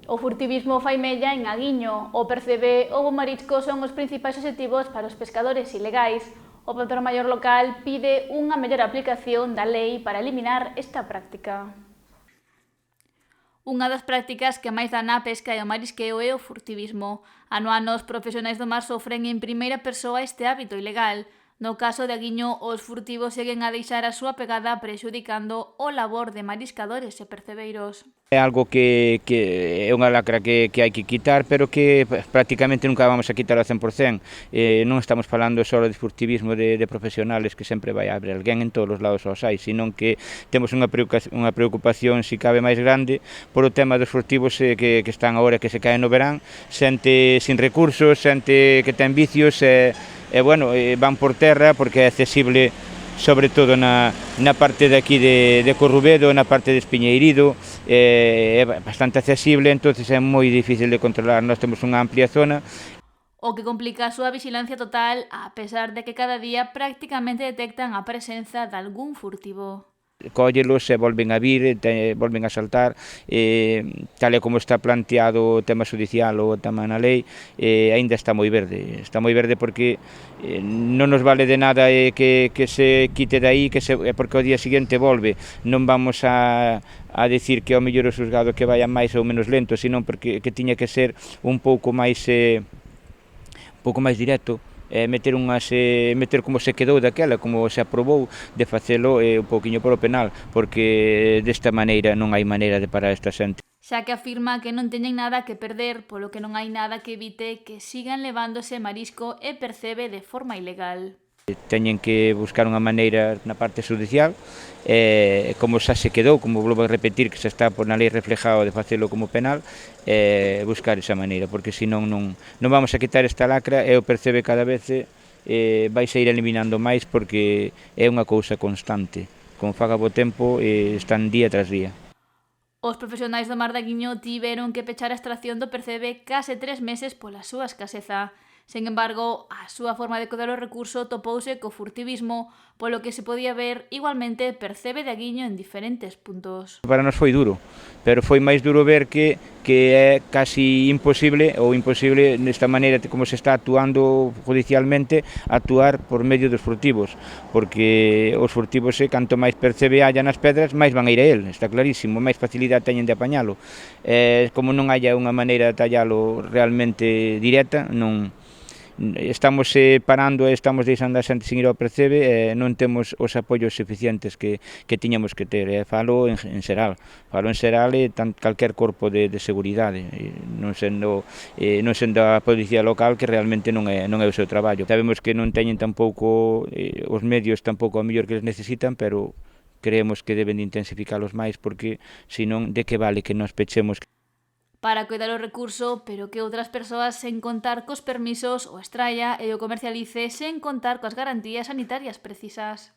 O furtivismo fai mella en Aguiño. O percebe ou o marisco son os principais obxectivos para os pescadores ilegais. O patrón maior local pide unha mellor aplicación da lei para eliminar esta práctica. Unha das prácticas que máis dan á pesca e ao marisqueo é o furtivismo. Ano a ano os profesionais do mar sofren en primeira persoa este hábito ilegal. No caso de Aguiño, os furtivos seguen a deixar a súa pegada prexudicando o labor de mariscadores e percebeiros. É algo que é unha lacra que hai que quitar, pero que prácticamente nunca vamos a quitar ao 100%. Non estamos falando só de furtivismo de profesionales, que sempre vai haber alguén en todos os lados os hai, senón que temos unha preocupación, si cabe máis grande, por o tema dos furtivos que están agora que se caen no verán, xente sin recursos, xente que ten vicios bueno, van por terra porque é accesible sobre todo na parte de aquí de Corrubedo, na parte de Espiñeirido, é bastante accesible, entonces é moi difícil de controlar. Nós temos unha amplia zona. O que complica a súa vixilancia total, a pesar de que cada día prácticamente detectan a presenza de algún furtivo. Cóllelos e volven a vir, volven a saltar, tal e como está planteado o tema judicial ou o tema na lei, aínda está moi verde porque non nos vale de nada que se quite de aí, porque ao día seguinte volve, non vamos a decir que ao mellor o xuzgado que vaya máis ou menos lento, senón porque que tiña que ser un pouco máis directo, meter como se quedou daquela, como se aprobou de facelo un pouquiño polo penal, porque desta maneira non hai maneira de parar esta xente. Xa que afirma que non teñen nada que perder, polo que non hai nada que evite que sigan levándose marisco e percebe de forma ilegal. Teñen que buscar unha maneira na parte judicial, como xa se quedou, como volvo a repetir, que xa está na lei reflejado de facelo como penal, buscar esa maneira, porque senón non vamos a quitar esta lacra e o percebe cada vez vai se ir eliminando máis porque é unha cousa constante. Como faga bo tempo, están día tras día. Os profesionais do mar de Aguiño tiveron que pechar a extracción do percebe case 3 meses pola súa escaseza. Sen embargo, a súa forma de coidar o recurso topouse co furtivismo, polo que se podía ver igualmente percebe de Aguiño en diferentes puntos. Para nós foi duro, pero foi máis duro ver que é casi imposible nesta maneira como se está actuando judicialmente, actuar por medio dos furtivos, porque os furtivos canto máis percebe haya nas pedras, máis van a ir a el, está clarísimo, máis facilidade teñen de apañalo. Como non haya unha maneira de tallalo realmente directa, non estamos parando e estamos deixando a xente sin ir ao percebe, non temos os apoios suficientes que tiñamos que ter. Falo en xeral e calquer corpo de seguridade, non sendo a policía local, que realmente non é o seu traballo. Sabemos que non teñen tampouco os medios tampouco ao mellor que les necesitan, pero creemos que deben de intensificalos máis, porque senón de que vale que nos pechemos para coidar o recurso, pero que outras persoas sen contar cos permisos o extraia e o comercialice sen contar coas garantías sanitarias precisas.